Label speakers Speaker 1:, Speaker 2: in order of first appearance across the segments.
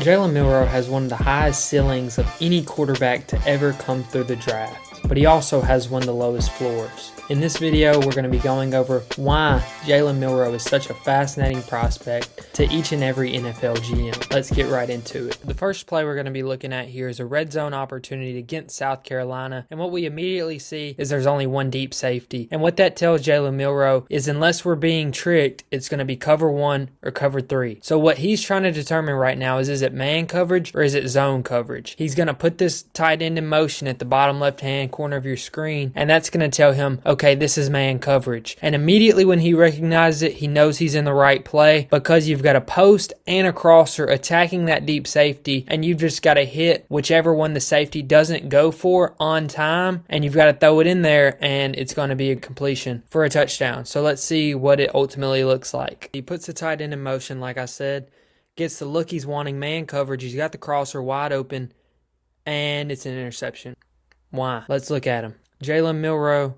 Speaker 1: Jalen Milroe has one of the highest ceilings of any quarterback to ever come through the draft, but he also has one of the lowest floors. In this video, we're going to be going over why Jalen Milroe is such a fascinating prospect to each and every NFL GM. Let's get right into it. The first play we're going to be looking at here is a red zone opportunity against South Carolina, and what we immediately see is there's only one deep safety. And what that tells Jalen Milroe is unless we're being tricked, it's going to be cover 1 or cover 3. So what he's trying to determine right now is it man coverage or is it zone coverage? He's going to put this tight end in motion at the bottom left-hand corner of your screen, and that's going to tell him, okay, this is man coverage. And immediately when he recognizes it, he knows he's in the right play because you've got a post and a crosser attacking that deep safety, and you've just got to hit whichever one the safety doesn't go for on time, and you've got to throw it in there, and it's going to be a completion for a touchdown. So let's see what it ultimately looks like. He puts the tight end in motion, like I said, gets the look he's wanting, man coverage. He's got the crosser wide open, and it's an interception. Why? Let's look at him. Jalen Milroe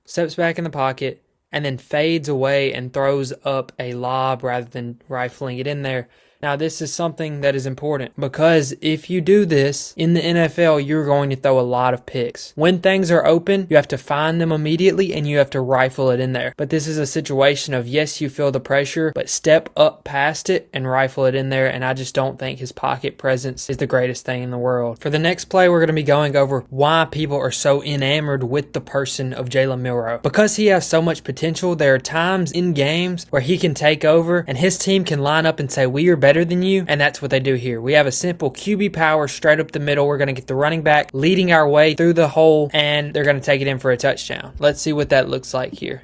Speaker 1: steps back in the pocket and then fades away and throws up a lob rather than rifling it in there. Now, this is something that is important because if you do this in the NFL, you're going to throw a lot of picks. When things are open, you have to find them immediately and you have to rifle it in there. But this is a situation of, yes, you feel the pressure, but step up past it and rifle it in there. And I just don't think his pocket presence is the greatest thing in the world. For the next play, we're going to be going over why people are so enamored with the person of Jalen Milroe. Because he has so much potential, there are times in games where he can take over and his team can line up and say, we are better than you, and that's what they do here. We have a simple QB power straight up the middle. We're going to get the running back leading our way through the hole, and they're going to take it in for a touchdown. Let's see what that looks like here.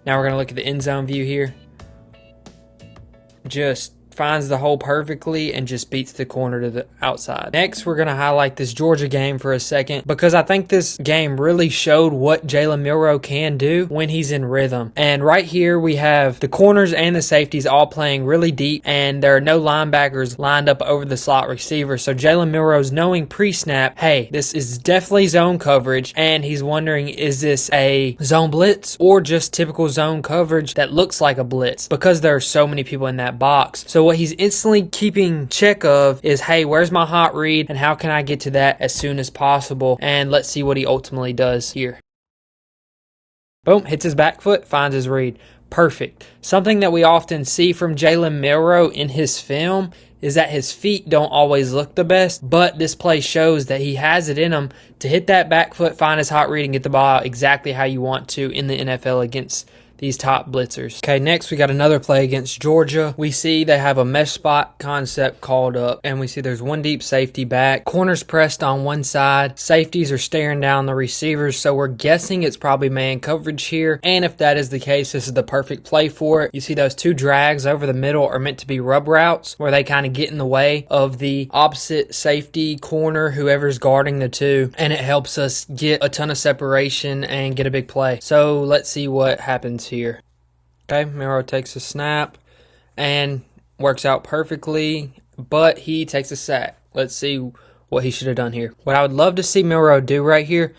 Speaker 1: Now we're going to look at the end zone view here. Just finds the hole perfectly and just beats the corner to the outside. Next, we're going to highlight this Georgia game for a second because I think this game really showed what Jalen Milroe can do when he's in rhythm. And right here, we have the corners and the safeties all playing really deep, and there are no linebackers lined up over the slot receiver. So Jalen Milroe's knowing pre-snap, hey, this is definitely zone coverage, and he's wondering, is this a zone blitz or just typical zone coverage that looks like a blitz? Because there are so many people in that box. So what he's instantly keeping check of is, hey, where's my hot read and how can I get to that as soon as possible? And let's see what he ultimately does here. Boom, hits his back foot, finds his read. Perfect. Something that we often see from Jalen Milroe in his film is that his feet don't always look the best, but this play shows that he has it in him to hit that back foot, find his hot read, and get the ball out exactly how you want to in the NFL against these top blitzers. Okay, next we got another play against Georgia. We see they have a mesh spot concept called up, and we see there's one deep safety back. Corners pressed on one side. Safeties are staring down the receivers, so we're guessing it's probably man coverage here. And if that is the case, this is the perfect play for it. You see those two drags over the middle are meant to be rub routes where they kind of get in the way of the opposite safety, corner, whoever's guarding the two, and it helps us get a ton of separation and get a big play. So let's see what happens here. Okay, Milroe takes a snap and works out perfectly, but he takes a sack. Let's see what he should have done here. What I would love to see Milroe do right here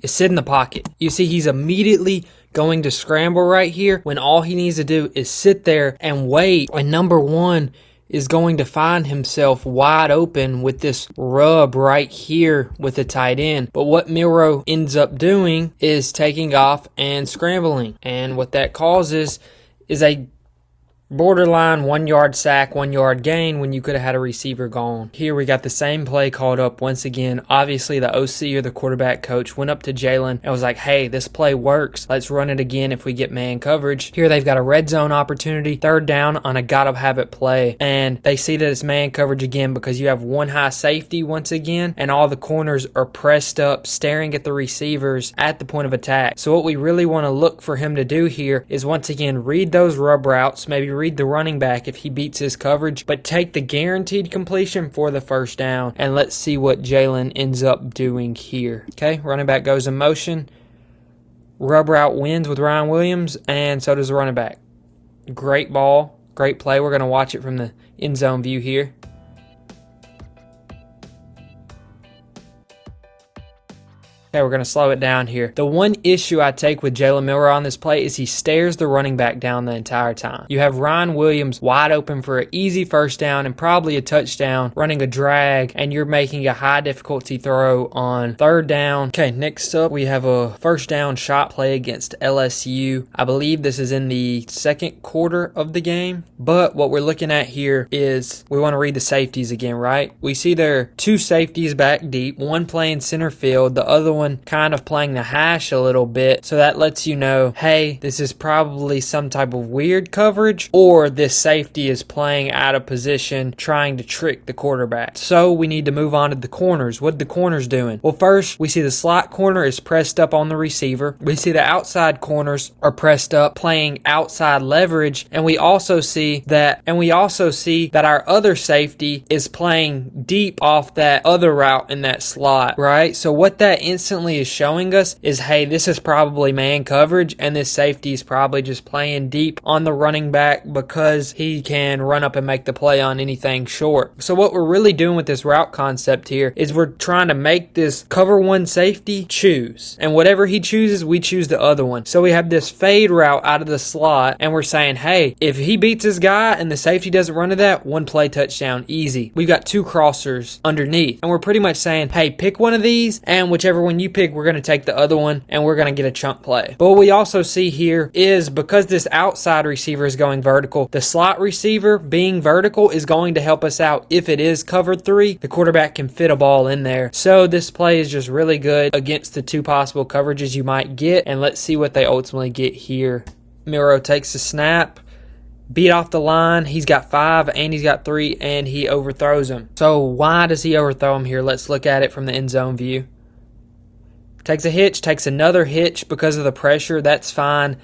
Speaker 1: is sit in the pocket. You see he's immediately going to scramble right here when all he needs to do is sit there and wait, and number one is going to find himself wide open with this rub right here with the tight end. But what Milroe ends up doing is taking off and scrambling. And what that causes is a borderline 1 yard sack, 1 yard gain when you could have had a receiver gone. Here we got the same play called up once again. Obviously the OC or the quarterback coach went up to Jalen and was like, hey, this play works. Let's run it again if we get man coverage. Here they've got a red zone opportunity, third down on a gotta have it play. And they see that it's man coverage again because you have one high safety once again and all the corners are pressed up, staring at the receivers at the point of attack. So what we really want to look for him to do here is once again read those rub routes, maybe read the running back if he beats his coverage, but take the guaranteed completion for the first down. And let's see what Jalen ends up doing here. Okay, running back goes in motion. Rub route wins with Ryan Williams, and so does the running back. Great ball, great play. We're going to watch it from the end zone view here. Okay, we're going to slow it down here. The one issue I take with Jalen Milroe on this play is he stares the running back down the entire time. You have Ryan Williams wide open for an easy first down and probably a touchdown, running a drag, and you're making a high difficulty throw on third down. Okay, next up we have a first down shot play against LSU. I believe this is in the second quarter of the game, but what we're looking at here is we want to read the safeties again, right? We see there are two safeties back deep, one playing center field, the other one kind of playing the hash a little bit, so that lets you know, hey, this is probably some type of weird coverage, or this safety is playing out of position trying to trick the quarterback. So we need to move on to the corners. What are the corners doing? Well, first we see the slot corner is pressed up on the receiver. We see the outside corners are pressed up playing outside leverage, and we also see that our other safety is playing deep off that other route in that slot, right? So what that instantly is showing us is, hey, this is probably man coverage, and this safety is probably just playing deep on the running back because he can run up and make the play on anything short. So what we're really doing with this route concept here is we're trying to make this cover one safety choose, and whatever he chooses, we choose the other one. So we have this fade route out of the slot, and we're saying, hey, if he beats his guy and the safety doesn't run to that, one play touchdown, easy. We've got two crossers underneath, and we're pretty much saying, hey, pick one of these, and whichever one you pick, we're going to take the other one, and we're going to get a chunk play. But what we also see here is because this outside receiver is going vertical, the slot receiver being vertical is going to help us out. If it is cover three, the quarterback can fit a ball in there. So this play is just really good against the two possible coverages you might get, and let's see what they ultimately get here. Milroe takes the snap, beat off the line. He's got 5 and he's got 3, and he overthrows him. So why does he overthrow him here? Let's look at it from the end zone view. Takes a hitch, takes another hitch because of the pressure. That's fine.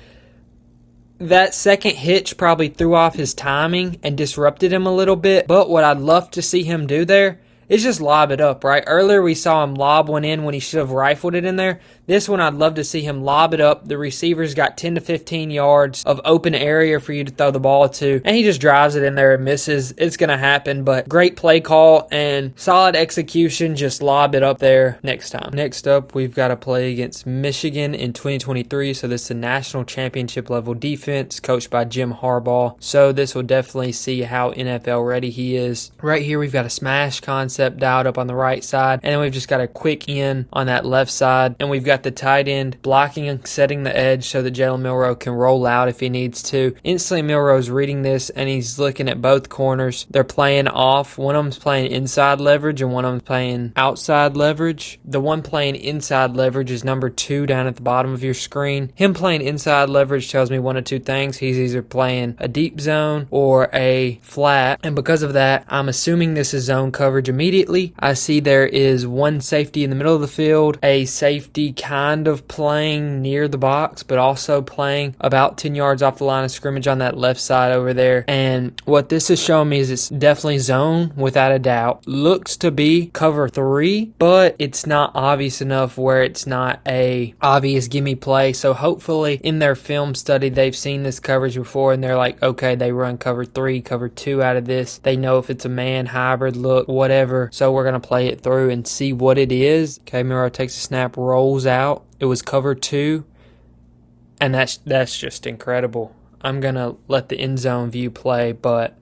Speaker 1: That second hitch probably threw off his timing and disrupted him a little bit. But what I'd love to see him do there is just lob it up, right? Earlier we saw him lob one in when he should have rifled it in there. This one, I'd love to see him lob it up. The receiver's got 10 to 15 yards of open area for you to throw the ball to, and he just drives it in there and misses. It's going to happen, but great play call and solid execution. Just lob it up there next time. Next up, we've got a play against Michigan in 2023. So this is a national championship level defense coached by Jim Harbaugh. So this will definitely see how NFL ready he is. Right here, we've got a smash concept dialed up on the right side, and then we've just got a quick in on that left side, and we've got the tight end blocking and setting the edge so that Jalen Milroe can roll out if he needs to. Instantly, Milroe's reading this, and he's looking at both corners. They're playing off. One of them's playing inside leverage, and one of them's playing outside leverage. The one playing inside leverage is number 2 down at the bottom of your screen. Him playing inside leverage tells me one of two things. He's either playing a deep zone or a flat, and because of that, I'm assuming this is zone coverage immediately. I see there is one safety in the middle of the field, a safety kind of playing near the box, but also playing about 10 yards off the line of scrimmage on that left side over there. And what this is showing me is it's definitely zone without a doubt. Looks to be cover 3, but it's not obvious enough where it's not a obvious gimme play. So hopefully in their film study, they've seen this coverage before and they're like, okay, they run cover 3, cover 2 out of this. They know if it's a man hybrid look, whatever. So we're going to play it through and see what it is. Okay, Milroe takes a snap, rolls out. It was cover 2, and that's just incredible. I'm going to let the end zone view play, but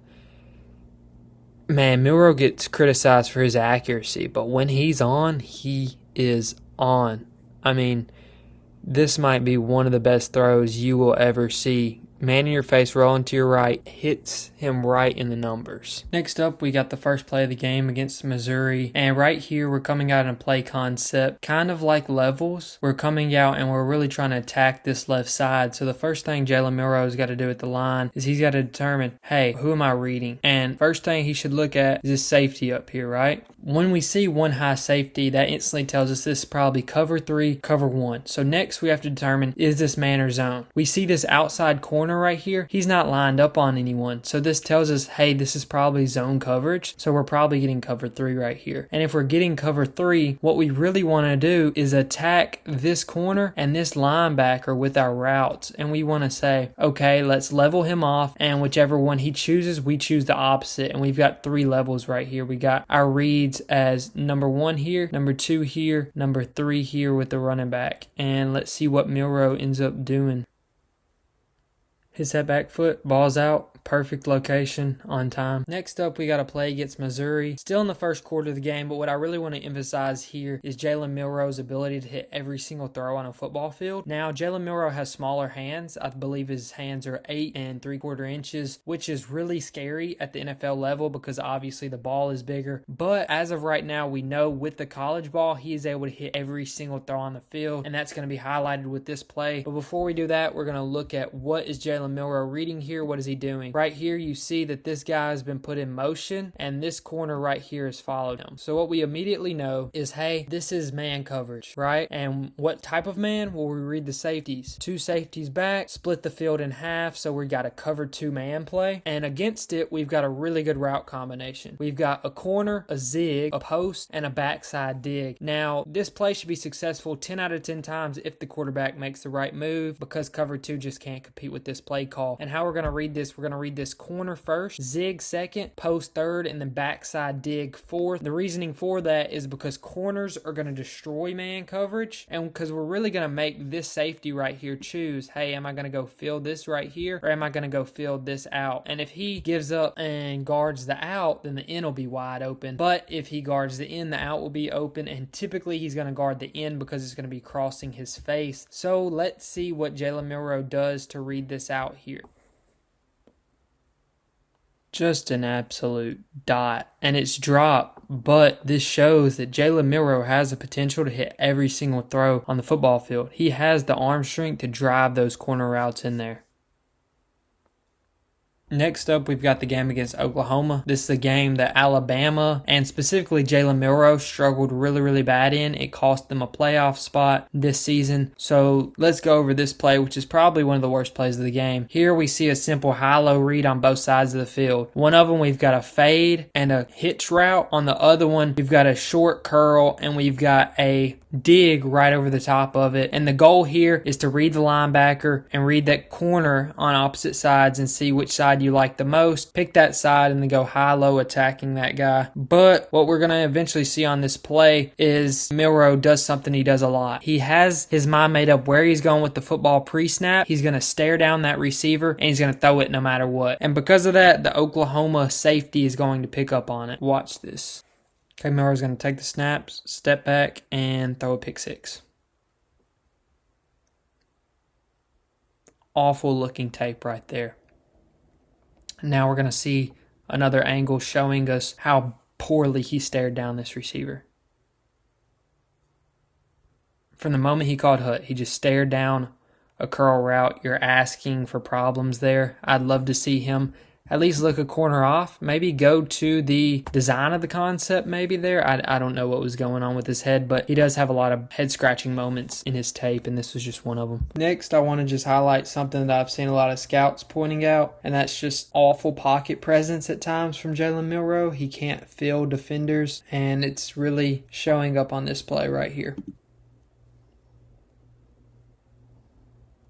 Speaker 1: man, Milroe gets criticized for his accuracy, but when he's on, he is on. I mean, this might be one of the best throws you will ever see. Man in your face, rolling to your right, hits him right in the numbers. Next up, we got the first play of the game against Missouri. And right here, we're coming out in a play concept, kind of like levels. We're coming out and we're really trying to attack this left side. So the first thing Jalen Milroe's got to do at the line is he's got to determine, hey, who am I reading? And first thing he should look at is this safety up here, right? When we see one high safety, that instantly tells us this is probably cover 3, cover 1. So next we have to determine, is this man or zone? We see this outside corner corner right here, he's not lined up on anyone. So this tells us, hey, this is probably zone coverage. So we're probably getting cover 3 right here. And if we're getting cover 3, what we really want to do is attack this corner and this linebacker with our routes. And we want to say, okay, let's level him off. And whichever one he chooses, we choose the opposite. And we've got 3 levels right here. We got our reads as number 1 here, number 2 here, number 3 here with the running back. And let's see what Milroe ends up doing. Hits that back foot, ball's out. Perfect location, on time. Next up, we got a play against Missouri. Still in the first quarter of the game, but what I really want to emphasize here is Jalen Milroe's ability to hit every single throw on a football field. Now, Jalen Milroe has smaller hands. I believe his hands are 8 3/4 inches, which is really scary at the NFL level because obviously the ball is bigger. But as of right now, we know with the college ball, he is able to hit every single throw on the field, and that's going to be highlighted with this play. But before we do that, we're going to look at what is Jalen Milroe reading here. What is he doing? Right here, you see that this guy has been put in motion, and this corner right here has followed him. So what we immediately know is, hey, this is man coverage, right? And what type of man? Well, we read the safeties. 2 safeties back, split the field in half, so we got a cover 2 man play. And against it, we've got a really good route combination. We've got a corner, a zig, a post, and a backside dig. Now, this play should be successful 10 out of 10 times if the quarterback makes the right move, because cover 2 just can't compete with this play call. And how we're going to read this, we're going to read this corner first, zig second, post third, and then backside dig fourth. The reasoning for that is because corners are going to destroy man coverage, and because we're really going to make this safety right here choose, hey, am I going to go field this right here, or am I going to go field this out? And if he gives up and guards the out, then the in will be wide open. But if he guards the in, the out will be open, and typically he's going to guard the in because it's going to be crossing his face. So let's see what Jalen Milroe does to read this out here. Just an absolute dot, and it's dropped, but this shows that Jalen Milroe has the potential to hit every single throw on the football field. He has the arm strength to drive those corner routes in there. Next up, we've got the game against Oklahoma. This is a game that Alabama, and specifically Jalen Milroe, struggled really bad in. It cost them a playoff spot this season. So let's go over this play, which is probably one of the worst plays of the game. Here we see a simple high-low read on both sides of the field. One of them, we've got a fade and a hitch route. On the other one, we've got a short curl, and we've got a dig right over the top of it. And the goal here is to read the linebacker and read that corner on opposite sides and see which side you like the most. Pick that side and then go high-low attacking that guy. But what we're going to eventually see on this play is Milroe does something he does a lot. He has his mind made up where he's going with the football pre-snap. He's going to stare down that receiver and he's going to throw it no matter what. And because of that, the Oklahoma safety is going to pick up on it. Watch this. Okay, Milroe's going to take the snaps, step back, and throw a pick 6. Awful looking tape right there. Now we're going to see another angle showing us how poorly he stared down this receiver. From the moment he called hut, he just stared down a curl route. You're asking for problems there. I'd love to see him at least look a corner off, maybe go to the design of the concept maybe there. I don't know what was going on with his head, but he does have a lot of head-scratching moments in his tape, and this was just one of them. Next, I want to just highlight something that I've seen a lot of scouts pointing out, and that's just awful pocket presence at times from Jalen Milroe. He can't field defenders, and it's really showing up on this play right here.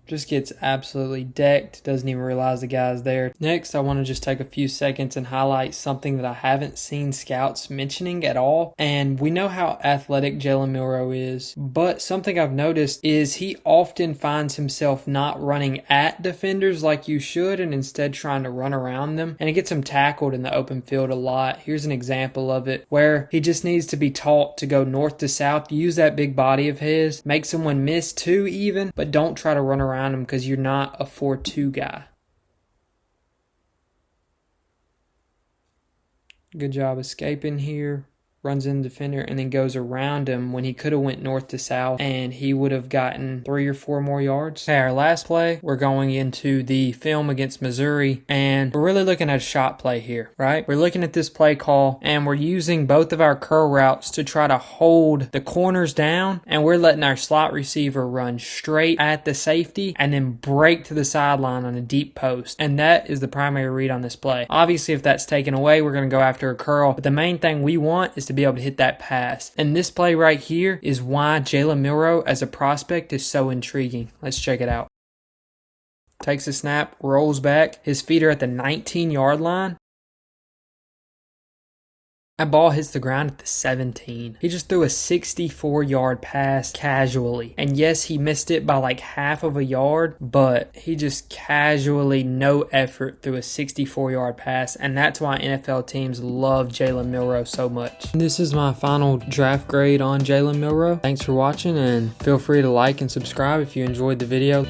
Speaker 1: Just gets absolutely decked, doesn't even realize the guy's there. Next, I want to just take a few seconds and highlight something that I haven't seen scouts mentioning at all. And we know how athletic Jalen Milroe is, but something I've noticed is he often finds himself not running at defenders like you should and instead trying to run around them. And it gets him tackled in the open field a lot. Here's an example of it where he just needs to be taught to go north to south, use that big body of his, make someone miss 2 even, but don't try to run around him because you're not a 4-2 guy. Good job escaping here. runs in the defender, and then goes around him when he could have went north to south, and he would have gotten 3 or 4 more yards. Okay, our last play, we're going into the film against Missouri, and we're really looking at a shot play here, right? We're looking at this play call, and we're using both of our curl routes to try to hold the corners down, and we're letting our slot receiver run straight at the safety and then break to the sideline on a deep post. And that is the primary read on this play. Obviously, if that's taken away, we're going to go after a curl, but the main thing we want is to be able to hit that pass. And this play right here is why Jalen Milroe as a prospect is so intriguing. Let's check it out. Takes a snap, rolls back. His feet are at the 19-yard line. That ball hits the ground at the 17. He just threw a 64-yard pass casually. And yes, he missed it by like half of a yard, but he just casually, no effort, threw a 64-yard pass. And that's why NFL teams love Jalen Milroe so much. This is my final draft grade on Jalen Milroe. Thanks for watching, and feel free to like and subscribe if you enjoyed the video.